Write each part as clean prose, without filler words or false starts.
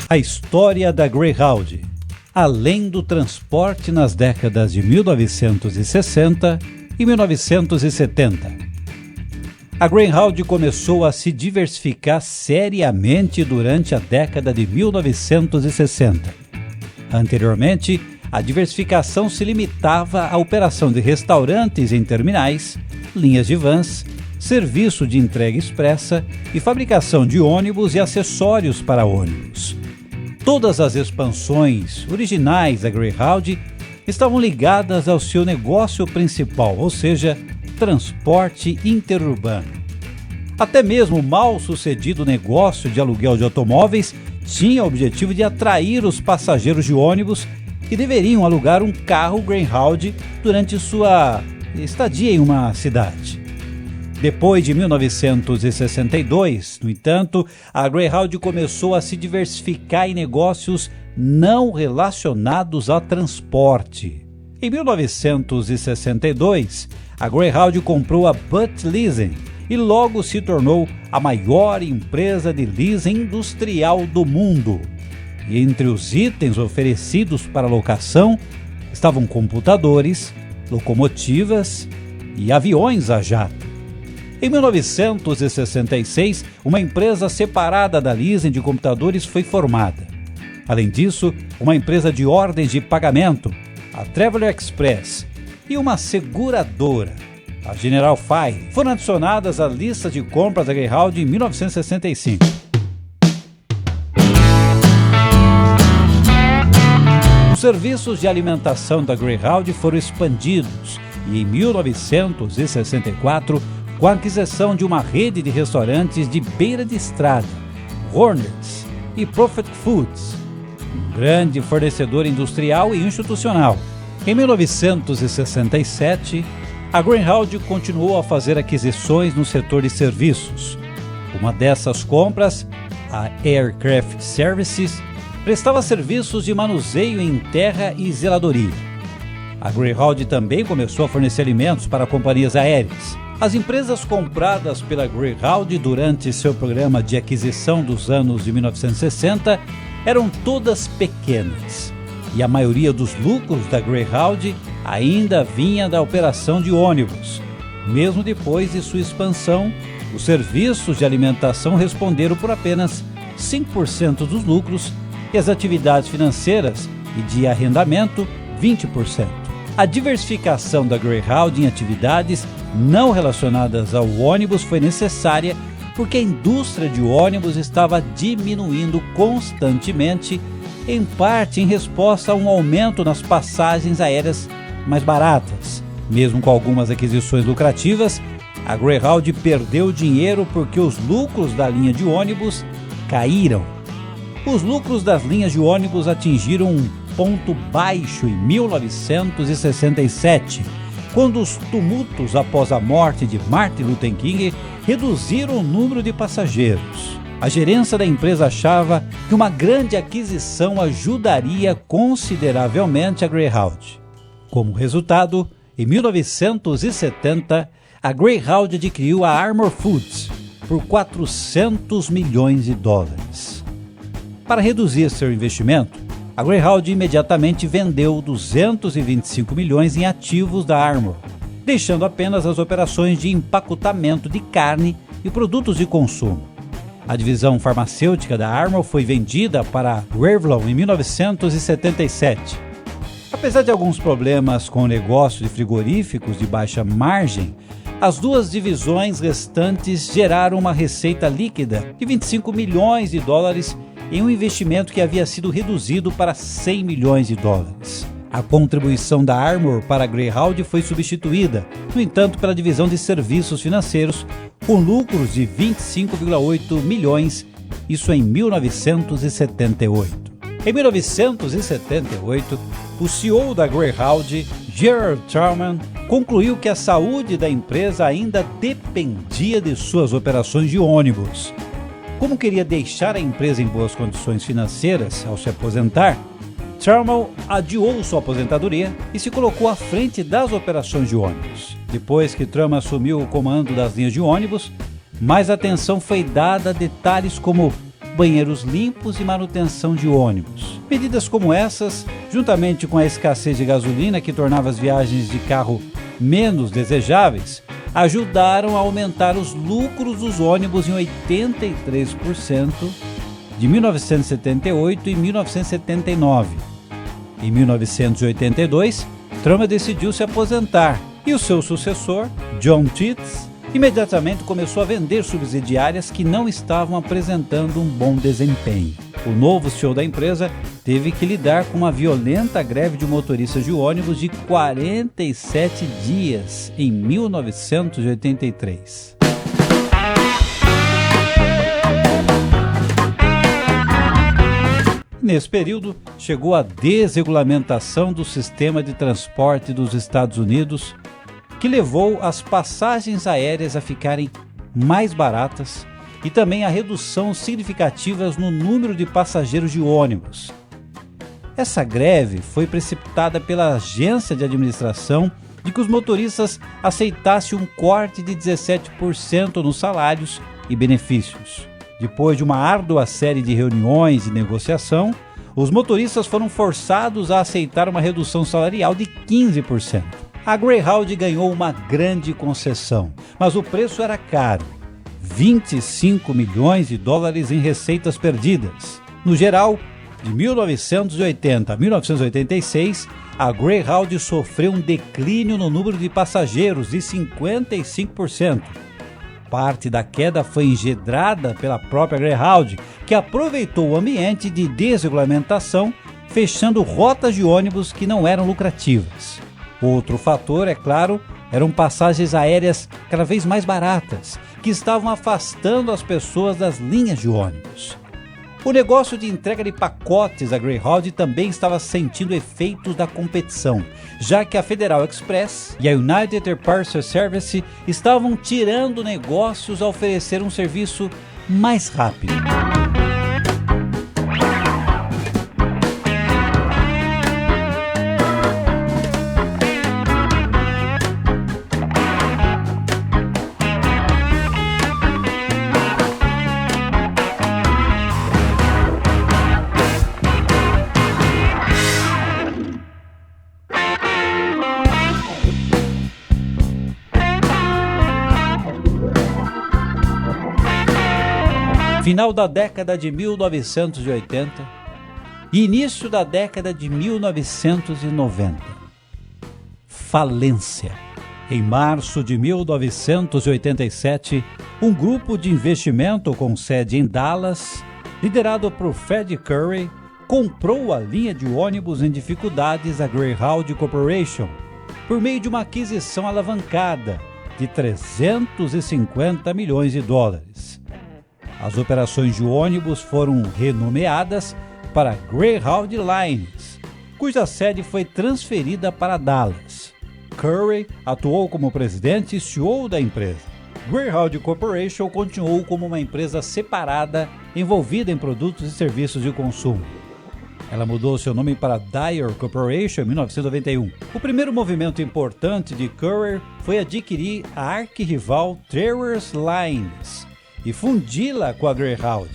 A história da Greyhound, além do transporte nas décadas de 1960 e 1970. A Greyhound começou a se diversificar seriamente durante a década de 1960. Anteriormente, a diversificação se limitava à operação de restaurantes em terminais, linhas de vans, serviço de entrega expressa e fabricação de ônibus e acessórios para ônibus. Todas as expansões originais da Greyhound estavam ligadas ao seu negócio principal, ou seja, transporte interurbano. Até mesmo o mal-sucedido negócio de aluguel de automóveis tinha o objetivo de atrair os passageiros de ônibus que deveriam alugar um carro Greyhound durante sua estadia em uma cidade. Depois de 1962, no entanto, a Greyhound começou a se diversificar em negócios não relacionados a transporte. Em 1962, a Greyhound comprou a Butt Leasing e logo se tornou a maior empresa de leasing industrial do mundo. E entre os itens oferecidos para locação estavam computadores, locomotivas e aviões a jato. Em 1966, uma empresa separada da leasing de computadores foi formada. Além disso, uma empresa de ordens de pagamento, a Traveler Express, e uma seguradora, a General Fire, foram adicionadas à lista de compras da Greyhound em 1965. Os serviços de alimentação da Greyhound foram expandidos e em 1964, com a aquisição de uma rede de restaurantes de beira de estrada, Hornets e Prophet Foods, um grande fornecedor industrial e institucional. Em 1967, a Greyhound continuou a fazer aquisições no setor de serviços. Uma dessas compras, a Aircraft Services, prestava serviços de manuseio em terra e zeladoria. A Greyhound também começou a fornecer alimentos para companhias aéreas. As empresas compradas pela Greyhound durante seu programa de aquisição dos anos de 1960 eram todas pequenas, e a maioria dos lucros da Greyhound ainda vinha da operação de ônibus. Mesmo depois de sua expansão, os serviços de alimentação responderam por apenas 5% dos lucros e as atividades financeiras e de arrendamento 20%. A diversificação da Greyhound em atividades não relacionadas ao ônibus foi necessária porque a indústria de ônibus estava diminuindo constantemente, em parte em resposta a um aumento nas passagens aéreas mais baratas. Mesmo com algumas aquisições lucrativas, a Greyhound perdeu dinheiro porque os lucros da linha de ônibus caíram. Os lucros das linhas de ônibus atingiram um ponto baixo em 1967, quando os tumultos após a morte de Martin Luther King reduziram o número de passageiros. A gerência da empresa achava que uma grande aquisição ajudaria consideravelmente a Greyhound. Como resultado, em 1970, a Greyhound adquiriu a Armour Foods por $400 milhões. Para reduzir seu investimento, a Greyhound imediatamente vendeu 225 milhões em ativos da Armour, deixando apenas as operações de empacotamento de carne e produtos de consumo. A divisão farmacêutica da Armour foi vendida para a Revlon em 1977. Apesar de alguns problemas com o negócio de frigoríficos de baixa margem, as duas divisões restantes geraram uma receita líquida de $25 milhões em um investimento que havia sido reduzido para $100 milhões. A contribuição da Armour para a Greyhound foi substituída, no entanto, pela divisão de serviços financeiros, com lucros de $25,8 milhões, isso em 1978. Em 1978, o CEO da Greyhound, Gerald Trauman, concluiu que a saúde da empresa ainda dependia de suas operações de ônibus. Como queria deixar a empresa em boas condições financeiras ao se aposentar, Trauman adiou sua aposentadoria e se colocou à frente das operações de ônibus. Depois que Trauman assumiu o comando das linhas de ônibus, mais atenção foi dada a detalhes como banheiros limpos e manutenção de ônibus. Medidas como essas, juntamente com a escassez de gasolina que tornava as viagens de carro menos desejáveis, ajudaram a aumentar os lucros dos ônibus em 83% de 1978 e 1979. Em 1982, Trummer decidiu se aposentar e o seu sucessor, John Tietz, imediatamente começou a vender subsidiárias que não estavam apresentando um bom desempenho. O novo CEO da empresa teve que lidar com uma violenta greve de motoristas de ônibus de 47 dias em 1983. Nesse período, chegou a desregulamentação do sistema de transporte dos Estados Unidos, que levou as passagens aéreas a ficarem mais baratas e também a redução significativa no número de passageiros de ônibus. Essa greve foi precipitada pela agência de administração de que os motoristas aceitassem um corte de 17% nos salários e benefícios. Depois de uma árdua série de reuniões e negociação, os motoristas foram forçados a aceitar uma redução salarial de 15%. A Greyhound ganhou uma grande concessão, mas o preço era caro: 25 milhões de dólares em receitas perdidas. No geral, de 1980 a 1986, a Greyhound sofreu um declínio no número de passageiros de 55%. Parte da queda foi engendrada pela própria Greyhound, que aproveitou o ambiente de desregulamentação, fechando rotas de ônibus que não eram lucrativas. Outro fator, é claro, eram passagens aéreas cada vez mais baratas, que estavam afastando as pessoas das linhas de ônibus. O negócio de entrega de pacotes da Greyhound também estava sentindo efeitos da competição, já que a Federal Express e a United Parcel Service estavam tirando negócios a oferecer um serviço mais rápido. Final da década de 1980 e início da década de 1990. Falência. Em março de 1987, um grupo de investimento com sede em Dallas, liderado por Fred Curry, comprou a linha de ônibus em dificuldades da Greyhound Corporation por meio de uma aquisição alavancada de 350 milhões de dólares. As operações de ônibus foram renomeadas para Greyhound Lines, cuja sede foi transferida para Dallas. Curry atuou como presidente e CEO da empresa. Greyhound Corporation continuou como uma empresa separada envolvida em produtos e serviços de consumo. Ela mudou seu nome para Dyer Corporation em 1991. O primeiro movimento importante de Curry foi adquirir a arquirrival Travelers Lines e fundi-la com a Greyhound.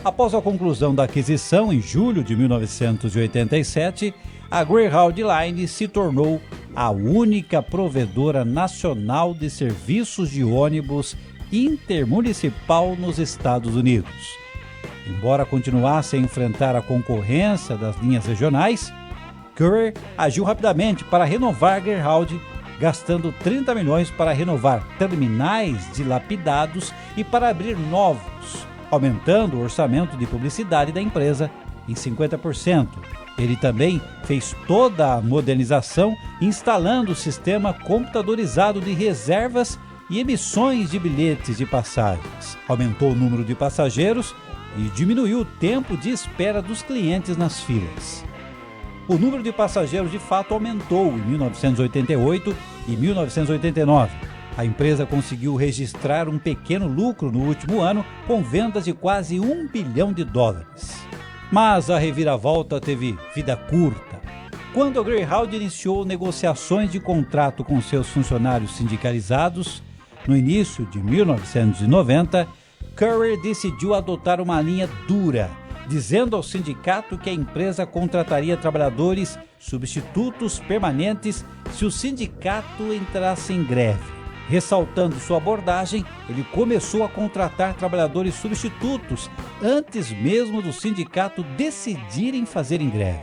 Após a conclusão da aquisição em julho de 1987, a Greyhound Line se tornou a única provedora nacional de serviços de ônibus intermunicipal nos Estados Unidos. Embora continuasse a enfrentar a concorrência das linhas regionais, Curry agiu rapidamente para renovar a Greyhound, gastando 30 milhões para renovar terminais dilapidados e para abrir novos, aumentando o orçamento de publicidade da empresa em 50%. Ele também fez toda a modernização, instalando o sistema computadorizado de reservas e emissões de bilhetes de passagens. Aumentou o número de passageiros e diminuiu o tempo de espera dos clientes nas filas. O número de passageiros de fato aumentou em 1988 e 1989. A empresa conseguiu registrar um pequeno lucro no último ano, com vendas de quase $1 bilhão. Mas a reviravolta teve vida curta. Quando a Greyhound iniciou negociações de contrato com seus funcionários sindicalizados, no início de 1990, Curry decidiu adotar uma linha dura, dizendo ao sindicato que a empresa contrataria trabalhadores substitutos permanentes se o sindicato entrasse em greve. Ressaltando sua abordagem, ele começou a contratar trabalhadores substitutos antes mesmo do sindicato decidirem fazer em greve.